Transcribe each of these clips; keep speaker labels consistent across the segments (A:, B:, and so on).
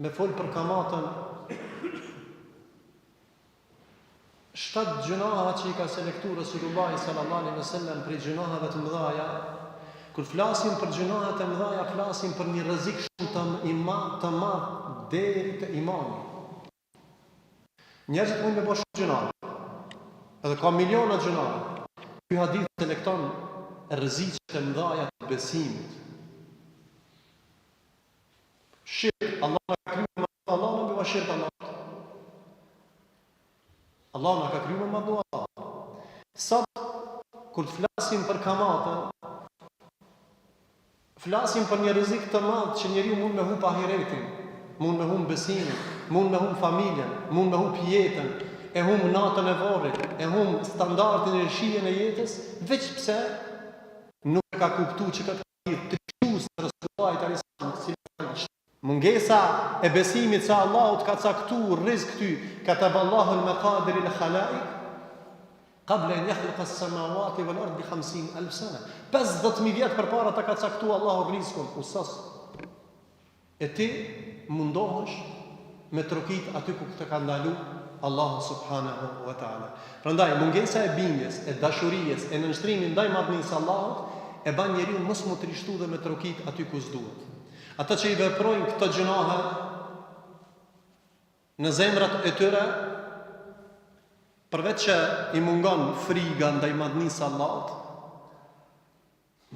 A: me fol për kamatën 7 gjunaha që i ka selektuar Resulullah sallallahu alaihi wasallam për gjunahave të mëdha. Kur flasim për gjunahat e mëdha, flasim për një rrezik shumë të madh deri te imani. Njerëzit mund të bëjnë shumë gjunahe, edhe ka miliona gjunahe. Ky hadith selekton rreziqet e mëdha të besimit. Shirk, Allah na ka krijuar me Allah, nuk bëj shirk Allah. Allah na ka krijuar me dua. Sot kur të flasim për kamatën, flasim për një rrezik të madh që njeriu mund me humb ahiretin, mund me humb besimin, mund me humb familjen, mund me humb jetën, e humb natën e varrit, e humb standardin e shijen e jetës, veç pse nuk ka kuptuar që këtë hadith të shusë Resulullah sallallahu. Mungesa e besimit se Allahu ka caktuar rrezik ty, kataballahu al-maqadir al-khalaiq qabla an yakhluqa as-samawati wal ardi 50,000 sana. 50,000 vjet përpara ta ka caktuar Allahu rrezikun, usas. E ti mundohesh me trokit aty ku të ka ndalu Allahu subhanahu wa taala. Prandaj mungesa e bindjes, e dashurisë, e nënshtrimit ndaj madhnisë Allahut e bën njeriu mos mu trishtu dhe me trokit aty ku s'duhet. Ata që i veprojnë këto gjunahe në zemrat e tyre, përveç që i mungon friga ndaj madhnisë Allahut,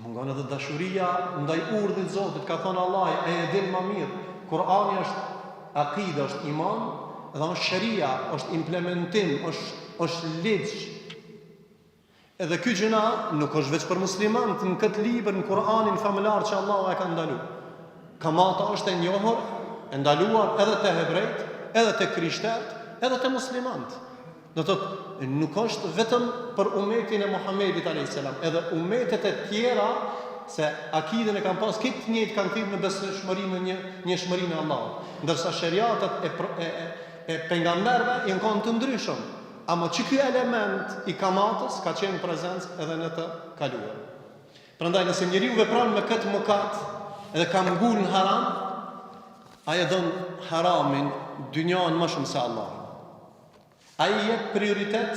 A: mungon edhe dashuria ndaj urdhit të Zotit. Ka thënë Allahu, e din më mirë, Kur'ani është akide, është iman, dhe është sharia, është implementim, është ligj. Edhe ky gjuna nuk është vetëm për muslimanët, në këtë libër, në Kur'anin famëlar që Allahu e ka ndaluar. Kamata është e njohur, e ndaluar edhe te hebrejt, edhe te krishterët, edhe te muslimanët. Do të thotë, nuk është vetëm për umetin e Muhamedit alayhis salam, edhe umetet e tjera se akiden e kanë pas këtë njëjtë kanë thirrur në besëshmërinë në njëshmërinë e Allahut, ndërsa shariatet e pejgamberëve janë kanë të ndryshëm. Ama që ky element i kamatës ka qenë prezencë edhe në të kaluar. Prandaj nëse njeriu vepron me këtë mëkat edhe ka ngul në haram, ai e don haramin dynjan më shumë se Allahu. Ai jep prioritet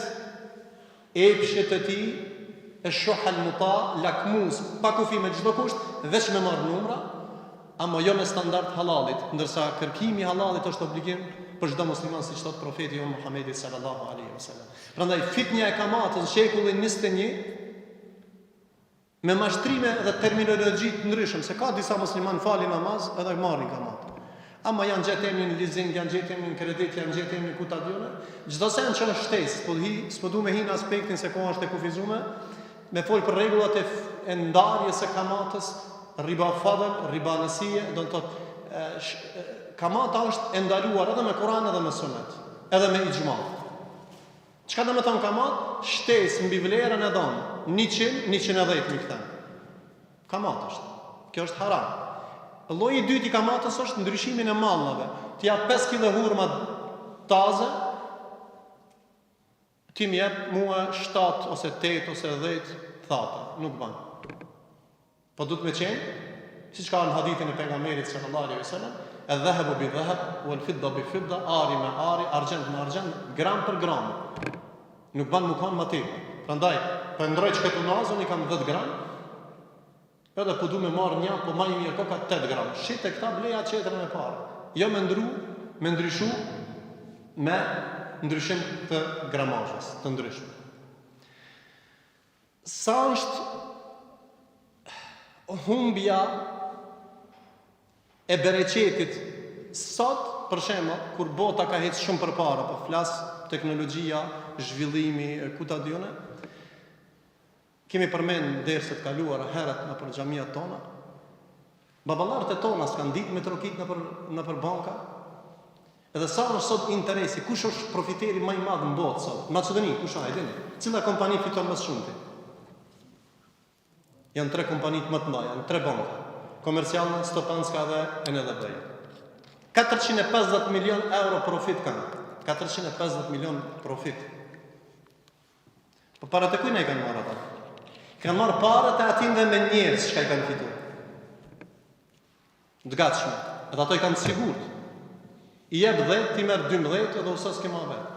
A: epshet e tij, e shohal muta, lakmus, pa kufi me çdo kusht, veç me marr numra, ama jo me standard halalit, ndërsa kërkimi i halalit është obligim për çdo musliman, siç thot profeti Muhamedi sallallahu alaihi wasallam. Prandaj fitnia e kamatës në shekullin 21 me mashtrime dhe terminologji të ndryshëm, se ka disa musliman falin namaz edhe marrin kamat. Ama janë gjetemi në leasing, janë gjetemi në kredit, janë gjetemi në kutadione. Çdo sen që është shtesë, s'po du me hin aspektin se ko është e kufizume, me fol për rregullat e ndarjes së kamatës, riba fadl, riba nësie, do të thotë kamata është e ndaluar edhe me Kur'an edhe me Sunet, edhe me ixhma. Çka do të thonë kamat? Shtesë mbi vlerën e dhënë, 100, 110 mi kthen. Kamat është. Kjo është haram. Lloji i dytë i kamatës është ndryshimin e mallave. Ti jap 5 kg hurma taze, ti më jep mua 7 ose 8 ose 10 thata, nuk bën. Po duhet me qenë, siç ka në hadithin e pejgamberit sallallahu alaihi wasallam, el-dhahabu bi-dhahab wal-fidda bi-fidda, ari me ari, argjend me argjend, gram për gram. Nuk bën më kanë më tepër. Prandaj, po ndroj çka tunazon i kam 10 gram. Edhe po du me marrë një, po ma një mirë koka 8 gram. Shit e këta bleja qetrën e parë. Jo me ndryshu me ndryshim të gramazhës, të ndryshme. Sa është humbja e bereqetit sot, për shembull, kur bota ka hecë shumë përpara, po flas teknologjia, zhvillimi, ku ta dione. Kemi përmend derset kaluara herët në për xhamiat tona. Baballarët e tona s'kan ditë me trokit në për banka. Edhe sa është sot interesi, kush është profiteri më i madh në botë sot? Macedoni, kush është, dini? Cila kompani fiton më shumë? Janë 3 kompani më të mëdha, janë 3 banka. Komerciale, Stopanska dhe NLB. 450 milion euro profit kanë. 450 milion profit. Po para të kujt ne kanë marrë ata? Kanë marrë parët e atinve me njerëz që i kanë fituar. Të gatshme. Edhe ato i kanë sigurt. I jep 10, ti merr 12 edhe ose s'ke ma vetë.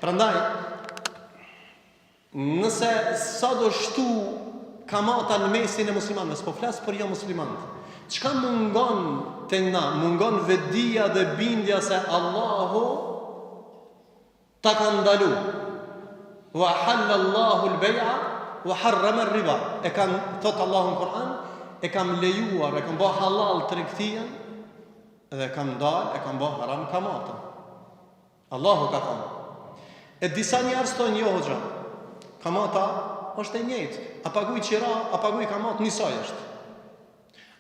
A: Prandaj, nëse sa do shtu kamata në mesin e muslimanëve, s'po flas për jo muslimanët. Çka mungon te na? Mungon vetdia dhe bindja se Allahu ta ka ndalu. Wa halal Allahu al-bay'a wa harrama ar-riba. E kanë thot Allahu në Kur'an, e kam lejuar, e kam bë halal tregthian dhe e kam ndal, e kam bë haram kamatën. Allahu ka thënë. E disa njerëz thonë jo hoxha. Kamata është e njëjtë. A paguaj qira, a paguaj kamat, njësoj është.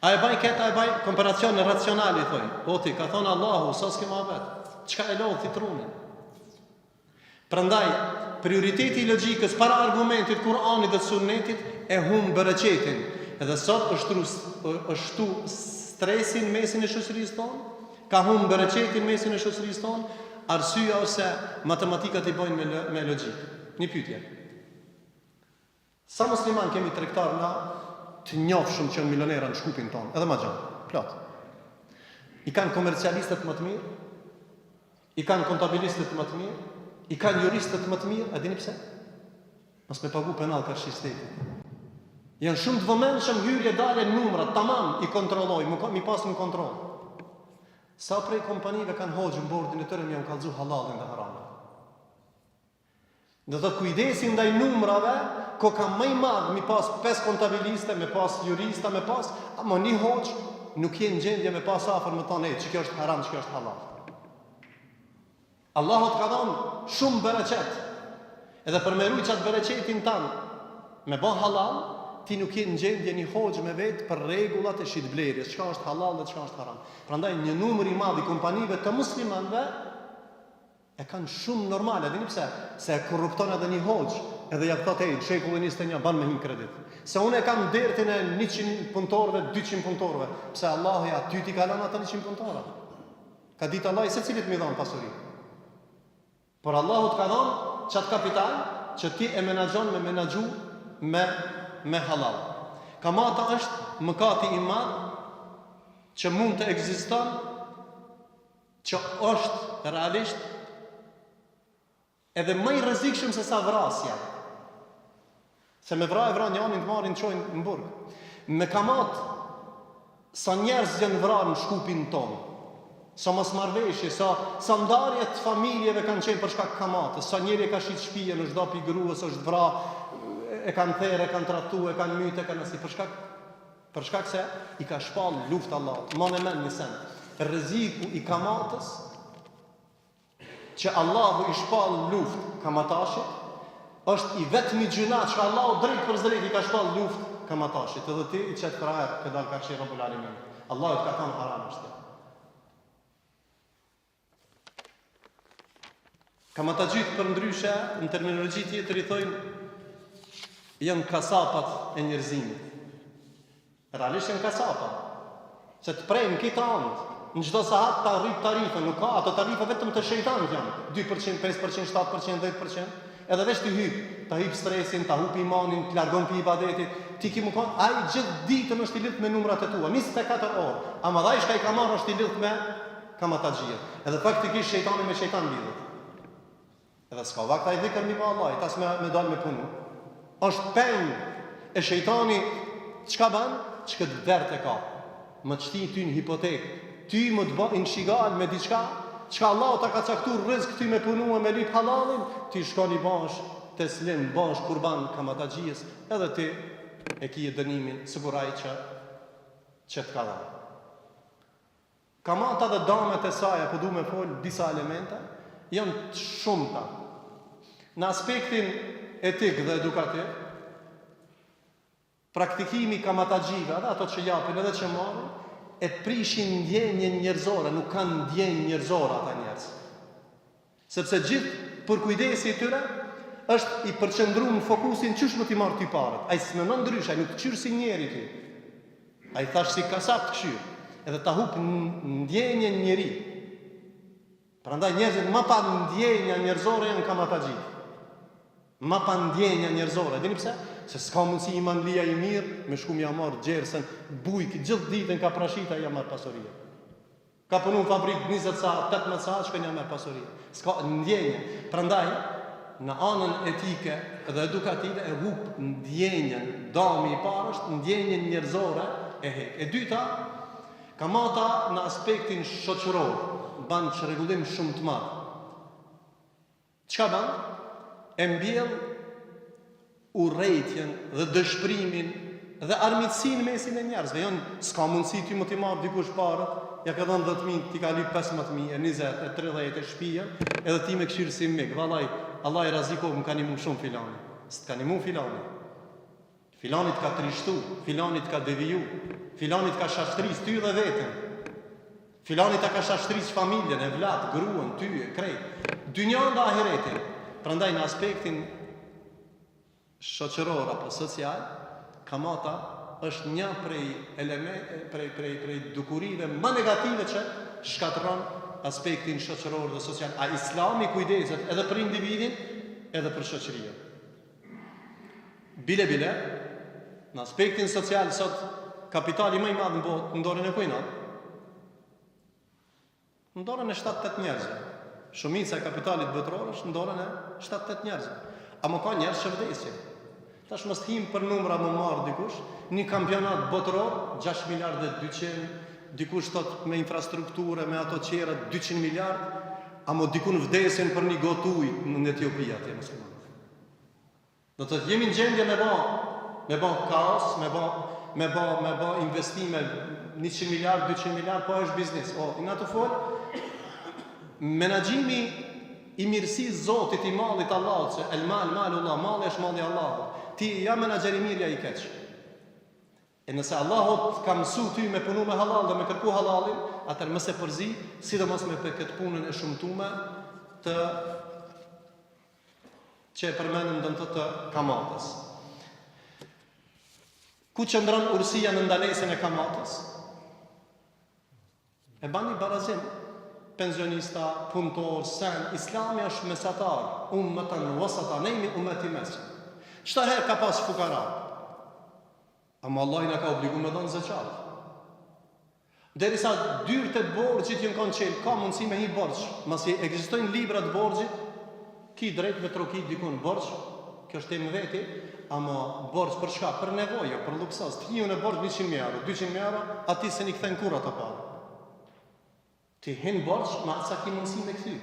A: A e baj këta, a e baj komparacion racional i thoi. O ti, ka thonë Allahu, sa s'ke ma vetë. Qka e lodhë ti trunin? Prandaj, prioriteti i logjikës para argumentit Kur'anit dhe Sunnetit e humbë bereqetin. Edhe sot është tu stresin mesin e shoqërisë tonë, ka humbë bereqetin mesin e shoqërisë tonë, arsyeja ose matematikat i bojnë me logjikë. Një pyetje. Sa musliman kemi tregtar na të njohshëm që janë milionera në Shkupin tonë, edhe ma gjanë, plot. I kanë komercialistët më të mirë, i kanë kontabilistët më të mirë, i kanë juristët më të mirë, a dini pse? Mos me pagu penal karshi shtetit. Janë shumë të vëmendshëm hyrje dalje numrat, tamam i kontrolloj, mi pas në kontroll. Sa prej kompanive kanë hoxhë në bordin e tërë mi janë kallëzu halalin dhe haramin. Dhe të kujdesin ndaj numrave, ko ka më i madh mi pas 5 kontabiliste, me pas jurista, me pas, ama një hoxh nuk jenë gjendje me pas afër më thonë, që kjo është haram, që kjo është halal. Allahu të ka dhënë shumë bereqet. Edhe për me rujt qatë bereqetin tanë, me bën halal, ti nuk jenë gjendje një hoxh me vetë për rregullat e shitblerjes, çka është halal dhe çka është haram. Prandaj një numër i madh i kompanive të muslimanëve e kanë shumë normale, dini pse? Se e korrupton edhe një hoxh, edhe ja thotë shekullin 21 ban me hin kredit. Se unë e kam dertin e 100 punëtorëve, 200 punëtorëve. Pse Allahu ja ty ti kalon ata 100 punëtorë. Ka ditë Allah se cilit më dhon pasuri. Por Allahu të ka dhënë çat kapital që ti e menaxhon me menaxhu me halal. Kamata është mëkati i madh që mund të ekziston, që është realisht edhe më i rrezikshëm se sa vrasja. Se me vran janin të marrin çojnë në burg. Me kamat sa njerëz janë vrarë në Shkupin tonë. Sa mosmarrveshje, sa ndarje të familjeve kanë qenë për shkak kamatës, sa njëri ka shit shtëpia në çdo pi gruas është vra, e kanë therrë, e kanë tradhtuar, e kanë mytë, e kanë asi për shkak se i ka shpall luftë Allahut. Më në mend një sen. Rreziku i kamatës që Allahu i shpall luftë kamatashit është i vetmi gjuna që Allahu drejt për drejt i ka shpall luftë kamatashit. Edhe ti i çet praher që dal ka sheh Rabbul Alamin. Allahu ka thënë haram është. Kamataxhit për ndryshe, në terminologji tjetër i thojnë, janë kasapat e njerëzimit. Realisht janë kasapat. Se të prejnë këtë andë, në çdo sahat ta rrit tarifën, nuk ka, ato tarifa vetëm të shejtanit janë. 2%, 5%, 7%, 10%. Edhe veç të ta hyp stresin, ta hup imanin, të largon pi ibadetit. Ti ki më kon, ai gjithë ditën është i lidhur me numrat e tua, 24 orë. Ama dhaj shka i ka marrë është i lidhur me kamataxhia. Edhe faktikisht shejtani me shejtan lidhet. Edhe s'ka vakt ai dhikër mi pa Allah, tas me dal me punu. Është peng e shejtani, çka ban? Çka dërt e ka. Më të shtin ty në hipotekë. Ty më të bëjnë shigal me diçka, çka Allah ta ka caktuar rrezik ty me punu me lip halalin, ti shkon i bash teslim, bash kurban kamataxhies, edhe ti e ki dënimin siguraj që të ka dhënë. Kamata dhe damet e saj, apo du me fol disa elemente, janë të shumta. Në aspektin etik dhe edukativ, praktikimi kamataxhive, edhe ato që japin edhe që marrin, e prishin ndjenjen njerëzore, nuk kanë ndjenjë njerëzore ata njerëz. Sepse gjithë për kujdesi i tyre është i përqendruar në fokusin çish më ti marr ty parët. Ai s'mendon ndryshe, ai nuk qyr si njeri ti. Ai thash si kasap të këshyr, edhe ta hup ndjenjen njeri. Prandaj njerëzit më pa ndjenja njerëzore janë kamataxhit. Më pa ndjenja njerëzore, dini pse? Se s'ka mundësi i manlia i mirë, me shku m'ja marrë gjerësen, bujk, gjithë ditën ka prashita, ja marrë pasoria. Ka punu në fabrikë 20 sa, 18 sa, shkën ja merë pasuri. S'ka ndjenje. Prandaj, në anën etike dhe edukative e hup ndjenjen. Dami i parë është ndjenjen njerëzore e hek. E dyta, kamata në aspektin shoqëror ban çrregullim shumë të madh. Çka ban? E mbjell urrëtitjen dhe dëshpërimin dhe armiqsinë mesin e njerëzve. Jo, s'ka mundësi ti më t'i marr dikush parë. Ja ka dhënë 10.000, ti ka lyp 15.000, 20, 30 e shpia, edhe ti me këshirë si mik. Vallaj, Allah i razikov, më ka nimu shumë filani. S'të ka nimu filani. Filanit ka trishtu, filanit ka deviju, filanit ka shashtris ty dhe vetën. Filanit ka shashtris familjen, e vlat, gruën, ty, e krejt. Dynjan dhe ahiretin. Prandaj në aspektin shoqëror apo social, kamata është një prej dukurive më negative që shkatëron aspektin shoqëror dhe social. A Islami kujdeset edhe për individin, edhe për shoqërinë. Bile, në aspektin social sot kapitali më i madh në botë në dorën e kujna? Në dorën e 7-8 njerëzve. Shumica e kapitalit botëror është në dorën e 7-8 njerëzve. A më ka njerëz që vdesin? Tash mos him për numra më marr dikush, një kampionat botëror 6 miliardë dhe 200, dikush thot me infrastrukturë, me ato qera 200 miliardë, ama dikun vdesin për një gotë ujë në Etiopi atje muslimanët. Do të jemi në gjendje me bë kaos, me bë investime 100 miliardë, 200 miliardë, po është biznes. Nga të fol, menaxhimi i mirësisë Zotit i mallit Allahut, se el malullah, malli është malli Allahut. Ti ja menaxher i mirë ja i keq. E nëse Allahut ka mësu ty me punu me halal dhe me kërku halalin, atër mëse përzi, sidomos me për këtë punën e shumëtume të që e përmenëm dënë të kamatës. Ku qëndron urësia në ndalesin e kamatës? E bani barazim, pensionista, punëtor, sen, Islami është mesatar, ummatan wasata, nejmi ummeti mesë. Qëta herë ka pas fukara? Ama Allah i në ka obligu me dhënë zëqat. Derisa dyrët e borgjit jënë kanë qelë, ka mundësi me hi borgjë. Masi ekzistojnë librat borgjit, ki drejt me trokit dikun borgjë, kjo është e më veti, ama borgjë për shka? Për nevoja, për luksas. Të një në borgjë 100 euro, 200 euro, ati se një këthen kur ato parë. Ti hinë borgjë, ma atësa ki mundësi me këthy.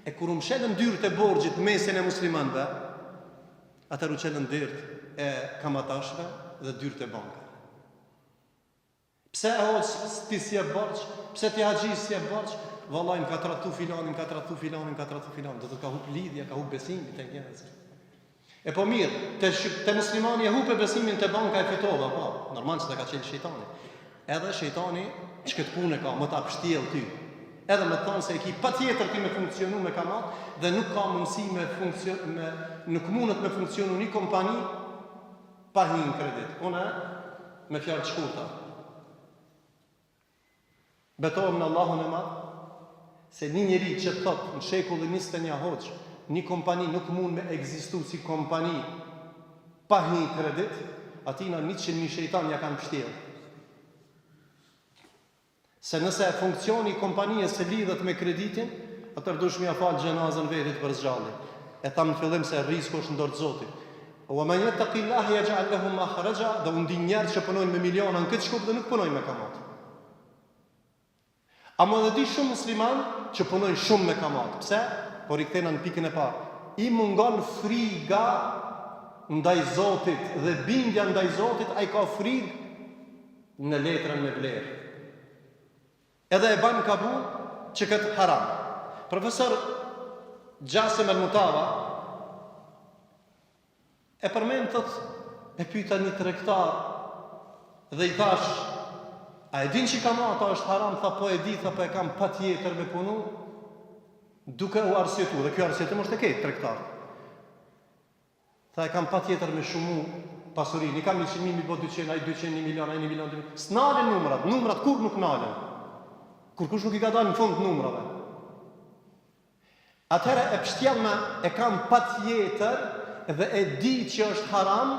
A: E kur shedën dyrët e borgjit mesin e muslimanve, atër u qelën dyrët e kamatashve dhe dyrët e bankave. Pse e hoqë ti si e borç? Pse ti haxhi si e borç? Vallai më ka tratu filanin, do të ka hup lidhja, ka hup besimin te njerëzit. E po mirë, te muslimani e hupe besimin te banka e fitova, po, normal që të ka qenë shejtani. Edhe shejtani ç'ket punë ka, më ta pështjell ty. Edhe më thonë se e ki pa tjetër ti me funksionu me kamat dhe nuk ka mundësi nuk mundet me funksionu një kompani pa hi në kredit. Une me fjalë të shkurta. Betohem në Allahun e madh se një njeri që thot në shekullin 21 hoq, një kompani nuk mund me ekzistu si kompani pa hi në kredit, atina 100.000 shejtan ja kanë pështjellë. Se nëse funksioni i kompanijës se lidhet me kreditin, atër dush mi a falë gjenazën vetit për zgjalli. E thamë në fillim se risku është ndorë të Zotit. O ma njët të killahi e gjallehum ma kharaja, dhe unë di njerë që punojnë me miliona në këtë shkup dhe nuk punojnë me kamat. A më dhe di shumë musliman që punojnë shumë me kamat. Pse? Por i këtena në pikën e parë. I mungon friga ndaj Zotit dhe bindja ndaj Zotit, a i ka frig në letrën me vlerë. Edhe e banë kabu që këtë haram. Profesor Gjasim el-Mutawa e përmentët e pyta një tregtar dhe i thash, a e din që kamata është haram? Tha po e di, tha po e kam pa tjetër me punu, duke u arsjetu, dhe kjo arsjetu më është e kejtë tregtar. Tha e kam pa tjetër me shumu pasurin, i kam 100.000, mi bo 200, a i 200, 1 milion, a i 1 milion, 2 milion. S'nalen numrat kur nuk nalen. Kur kush nuk i ka dalë në fund numrave. Atëherë e pështjellme e kam pa tjetër dhe e di që është haram,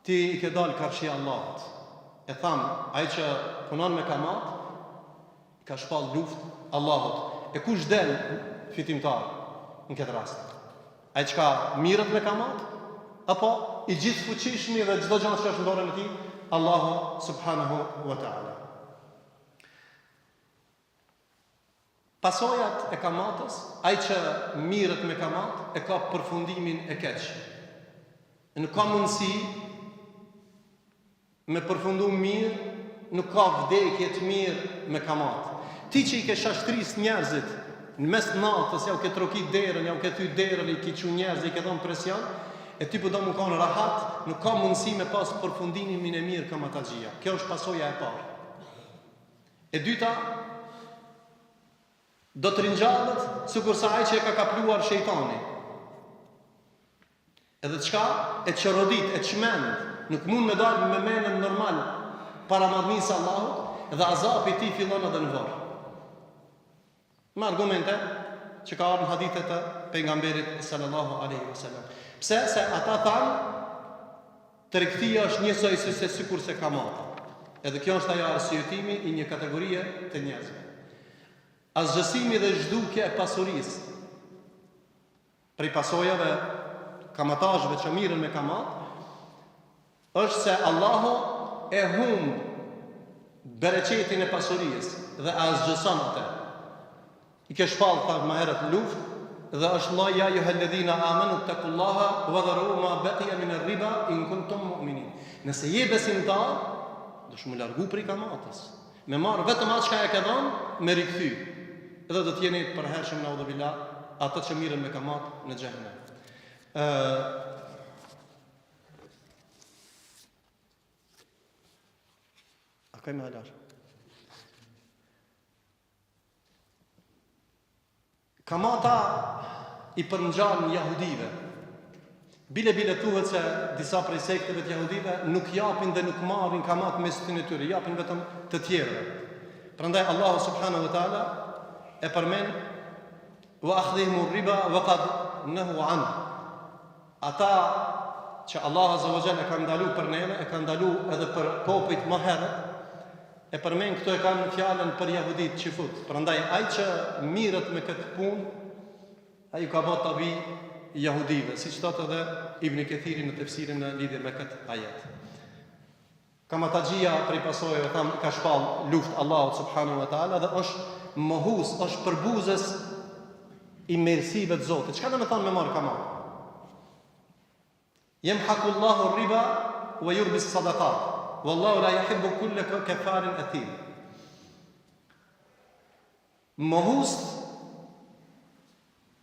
A: ti i ke dalë karshi Allahut. E tham, ai që punon me kamat, ka shpall luftë Allahut. E kush del fitimtar në këtë rast? Ai çka mirët me kamat, apo i gjithë fuqishmi dhe çdo gjë që është në dorën e tij, Allahu subhanahu wa taala. Pasojat e kamatës, ai që mirët me kamat, e ka përfundimin e keq. Nuk ka mundësi me përfundu mirë, nuk ka vdekje të mirë me kamat. Ti që i ke shashtris njerëzit në mes natës, ja u ke trokit derën, ja u ke ty derën, i ke qu njerëz, i ke dhënë presion, e ti përdo më ka në rahat, nuk ka mundësi me pas përfundimin e mirë kamatagjia. Kjo është pasoja e parë. E dyta, do të rinjallet sikur sa ai që e ka kapluar shejtani. Edhe çka e çrodit, e çmend, nuk mund me dalë me menën normal para madhnisë Allahut, dhe azapi i tij fillon edhe në varr. Me argumente që ka ardhur në hadithe të pejgamberit sallallahu alaihi wasallam. Pse? Se ata thanë tregtia është njësoj se sikur se kamata. Edhe kjo është ajo arsyetimi i një kategorie të njerëzve. Asgjësimi dhe zhdukja e pasurisë. Prej pasojave kamatazhëve që mirën me kamat, është se Allahu e humb bereqetin e pasurisë dhe asgjëson atë. I ke shpallë ta më herët luftë dhe është Allah ja ayyuhalladhina amanu taqullaha wa dharu ma baqiya min ar-riba in kuntum mu'minin. Nëse je besimtar, do të më largu prej kamatës. Me marr vetëm atë çka e ke dhënë, me rikthy. Edhe do të jeni përhershëm në udhëbillah ata që mirën me kamat në xhehenem. A ka më halar? Kamata i përngjan jahudive. Bile thuhet se disa prej sekteve të jahudive nuk japin dhe nuk marrin kamat mes të tyre, japin vetëm të tjerëve. Prandaj Allahu subhanahu wa taala e përmend wa akhdhihimu riba wa qad nahu an. Ata që Allah azza wa jalla ka ndalu për neve, e ka ndalu edhe për popujt më herët, e përmend këto e kanë fjalën për jahudit çifut. Prandaj ai që mirët me këtë punë, ai ka bërë tabi jahudive, siç thotë edhe Ibn Kathiri në tefsirin në lidhje me këtë ajet. Kamatagjia prej pasojave tham ka shpall luftë Allahut subhanahu wa taala dhe është mohus, është përbuzës i mirësive të Zotit. Çka do të thonë me marr kamat? Yamhaqullahu ar-riba wa yurbi as-sadaqat. Wallahu la yuhibbu kulla kafarin athim. Mohus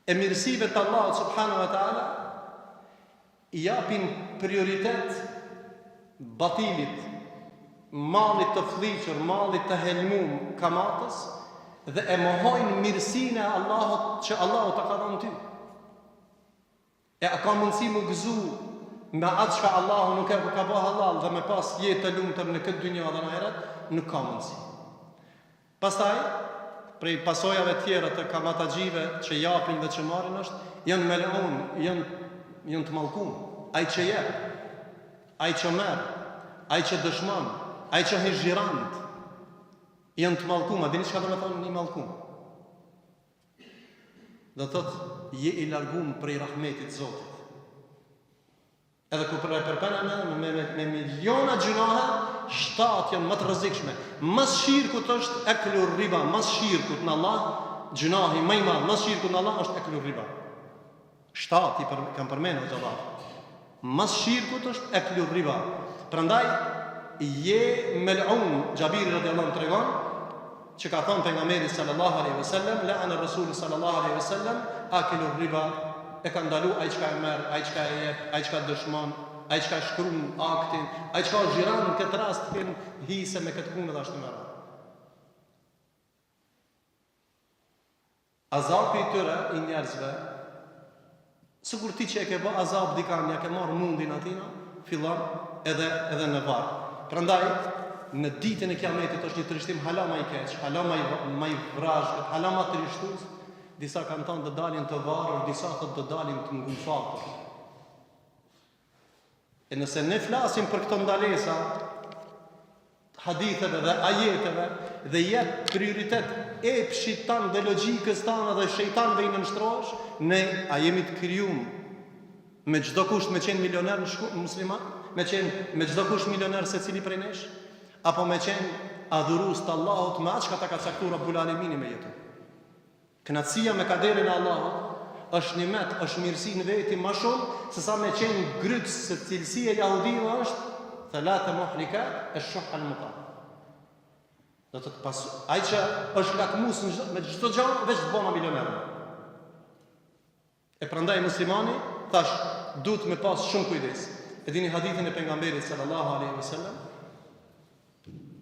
A: e mirësive të Allahut subhanahu wa taala i japin prioritet batilit, mallit të fliqur, mallit të helmum kamatës, dhe e mohojnë mirësinë e Allahut që Allahu ta ka dhënë ty. E a ka mundësi më gëzu me atë që Allahu nuk e ka bëhë halal dhe me pas jetë të lumtur në këtë dynjë dhe në ahiret? Nuk ka mundësi. Pastaj, prej pasojave tjera të kamatagjive që japin dhe që marrin është, janë melun, janë të mallkuar. Ai që jep, ai që merr, ai që dëshmon, ai që hijrant, janë të mallkuar. Dini çka do të thonë një mallkum? Do thotë je i larguar prej rahmetit të Zotit. Edhe ku përpena me miliona gjunahe, 7 janë më të rrezikshme. Mas shirkut është eklur riba, mas shirkut në Allah, gjunahi më i madh, mas shirkut në Allah është eklur riba. 7 kanë përmendur xhallah. Mas shirkut është eklur riba. Prandaj je mel'un. Jabir radhiyallahu anhu tregon që ka thënë pejgamberi sallallahu alaihi wasallam, la'ana rasul sallallahu alaihi wasallam akilur riba. E ka ndalu ai çka e merr, ai çka e jep, ai çka dëshmon, ai çka shkruan aktin, ai çka xhiran në këtë rast ken hise me këtë punë ashtu më radh. Azapi i tyre i njerëzve, sikur ti që e ke bë azab dikan, ja ke marr mundin atina, fillon edhe në varr. Prandaj në ditën e kiametit është një trishtim hala më i keq, hala më i vrazhgët, hala më trishtues. Disa kanë thënë të dalin të varur, disa thotë të dalin të ngulfatur. E nëse ne flasim për këto ndalesa, haditheve dhe ajeteve dhe jep prioritet epshit tanë dhe logjikës tanë dhe shejtanëve i nënshtrohesh, ne a jemi të krijuar me çdo kusht me qenë milioner musliman, me çdo kusht milioner secili prej nesh, apo me qenë adhurues të Allahut me atë çka ta ka caktuar Rabbul Alamini me jetu. Kënaqësia me kaderin e Allahut është nimet, është mirësi në veti më shumë se sa me qenë gryks se cilësia e jahudive është thalatha muhlikat ash-shuh al-muqam. Do të pas ai që është lakmus me çdo gjë veç të bëna milioner. E prandaj muslimani thash duhet me pas shumë kujdes. E dini hadithin e pejgamberit sallallahu alaihi wasallam.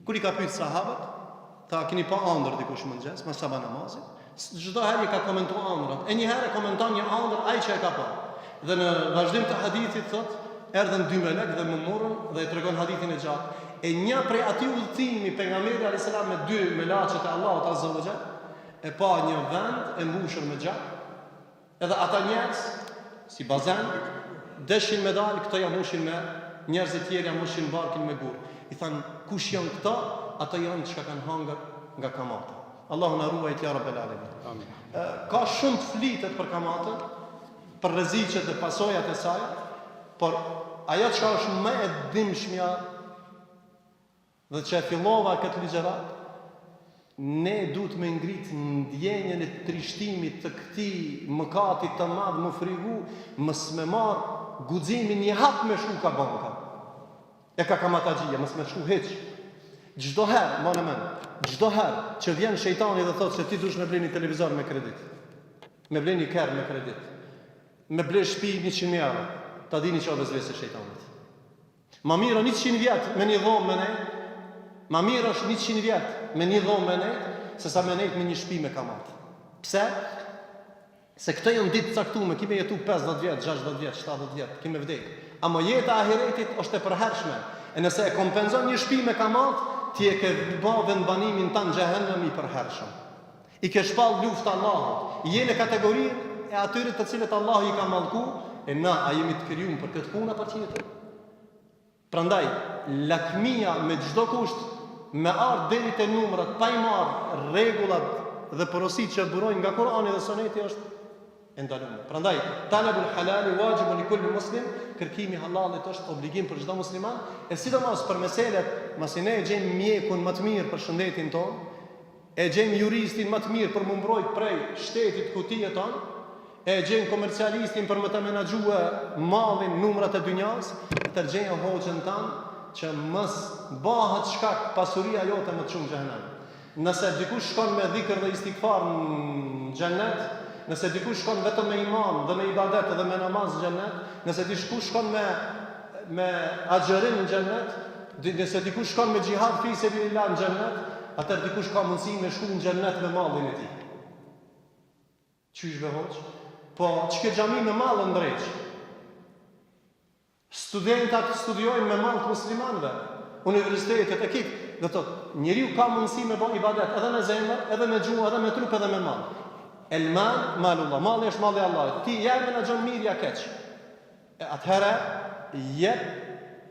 A: Kur i ka pyet sahabët, tha keni pa ëndër dikush mëngjes, mas sabah namazit. Çdo herë ka komentuar ëndrat. E një herë komenton një ëndër ai që e ka pa. Dhe në vazhdim të hadithit thotë, erdhën dy melek dhe më morën dhe i tregon hadithin e gjatë. E një prej atij udhëtimi pejgamberi alayhis salam me dy melaçet e Allahut azza wa jall, e pa një vend e mbushur me gjak. Edhe ata njerëz si bazen deshin me dal, këto ja mbushin me njerëz të tjerë ja mbushin barkin me gur. I than kush janë këta? Ata janë që kanë hangër nga kamata. Allahu na ruaj ya rabbel alamin. Amin. Ka shumë të flitet për kamatën, për rreziqet dhe pasojat e saj, por ajo që është më e dimshmja dhe që e fillova këtë ligjërat, ne duhet me ngrit ndjenjën e trishtimit të këtij mëkati të madh, më frigu, mos me marr guximin një hap me shku ka banka. E ka kamataxhia, mos me shku hiç. Çdo herë, më në mend, çdo herë që vjen shejtani dhe thotë se ti dush me bleni televizor me kredit, me bleni kerr me kredit, me blesh shtëpi 100.000 euro, ta dini që vezvese shejtanit. Ma mirë 100 vjet me një dhomë me ne, ma mirë është 100 vjet me një dhomë me ne, se sa me ne me një shtëpi me kamat. Pse? Se këto janë ditë caktuar, kime jetu 50 vjet, 60 vjet, 70 vjet, kime vdek. Ama jeta e ahiretit është e përhershme. E nëse e kompenzon një shtëpi me kamat, ti e ke bë vendbanimin tan xhehenem i përhershëm. I ke shpall luftë Allahut. Je në kategorinë e atyre të cilët Allahu i ka mallku, e na a jemi të krijuar për këtë punë apo tjetër. Prandaj lakmia me çdo kusht, me ardh deri te numrat, pa i marr rregullat dhe porositë që burojnë nga Kurani dhe Suneti është e ndaluar. Prandaj talabul halal wajibun li kulli muslim, kërkimi i halalit është obligim për çdo musliman, e sidomos për meselet, masi ne e gjejmë mjekun më të mirë për shëndetin ton, e gjejmë juristin më të mirë për më mbrojt prej shtetit ku ti jeton, e gjejmë komercialistin për më të menaxhue mallin, numrat e dynjas, të gjejmë hoxhën tan që mos bëhet shkak pasuria jote më të shumë xhenem. Nëse dikush shkon me dhikr dhe istighfar në xhenet, nëse dikush shkon vetëm me iman dhe me ibadet dhe me namaz në xhenet, nëse dikush shkon me axherim në xhenet, nëse dikush shkon me xhihad fi sabilillah në xhenet, atëherë dikush ka mundësi me shku në xhenet me mallin e tij. Çish vehoç? Po çka xhami me mallën drejt. Studentat studiojnë me mall të muslimanëve. Universitetet e kit, do thotë, njeriu ka mundësi me bën ibadet edhe me zemër, edhe me gjuhë, edhe me trup, edhe me mall. El mal malullah, malli është malli i Allahut. Ti ja menaxhon mirë ja keq. Atëherë jep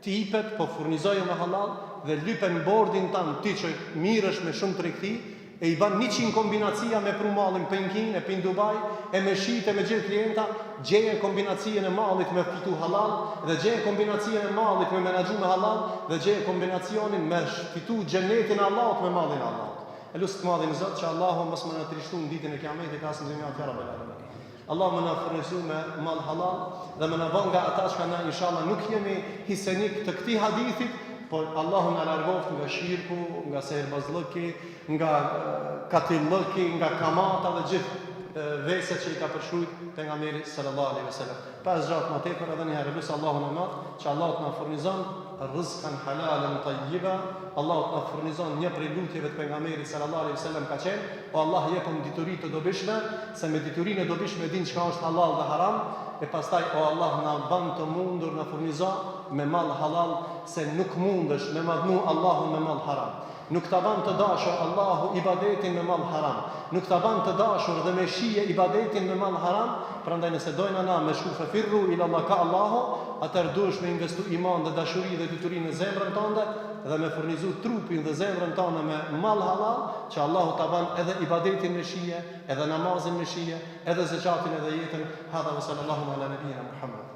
A: tipet po furnizoje me halal dhe lypen bordin tan ti që mirësh me shumë tregti e i ban 100 kombinacia me pru mallin për në Kinë, për në Dubai, e me shite me gjithë klienta, gjeje kombinacien e mallit me fitu halal, dhe gjeje kombinacien e mallit me menaxhu me halal, dhe gjeje kombinacionin me fitu xhenetin e Allahut me mallin e Allahut. E lusë të madhin Zot që Allahu mos më në trishtu në ditën e kiametit asë në zemja të rabbel alamin. Allahu më në furnizu me mal halal dhe më në bën nga ata që na inshallah nuk jemi hisenik të këtij hadithit, por Allahu na largoft nga shirku, nga seherbazllëki, nga katillëki, nga kamata dhe gjithë veset që i ka përshkruajt pejgamberi sallallahu alaihi wasallam. Pas gjatë më tepër edhe një herë lutë Allahun e madh që Allahu të na furnizon rizqan halalan tayyiba. Allahu të na furnizon një prej lutjeve të pejgamberit sallallahu alaihi wasallam ka qenë: o Allah jepëm dituri të dobishme, se me diturinë e dobishme din çka është halal dhe haram, e pastaj o Allah na bën të mundur na furnizon me mall halal, se nuk mundesh me madhnu Allahun me mall haram. Nuk ta ban të dashur Allahu ibadetin me mall haram. Nuk ta ban të dashur dhe me shije ibadetin me mall haram. Prandaj nëse dojna na me shku firru ila Allah ka Allahu, atëherë duhesh me investu iman dhe dashuri dhe diturinë në zemrën tënde, dhe me furnizu trupin dhe zemrën tonë me mal halal, që Allahu ta ban edhe ibadetin me shije, edhe namazin me shije, edhe zakatin edhe jetën. Hadha wa sallallahu ala nabiyina Muhammad.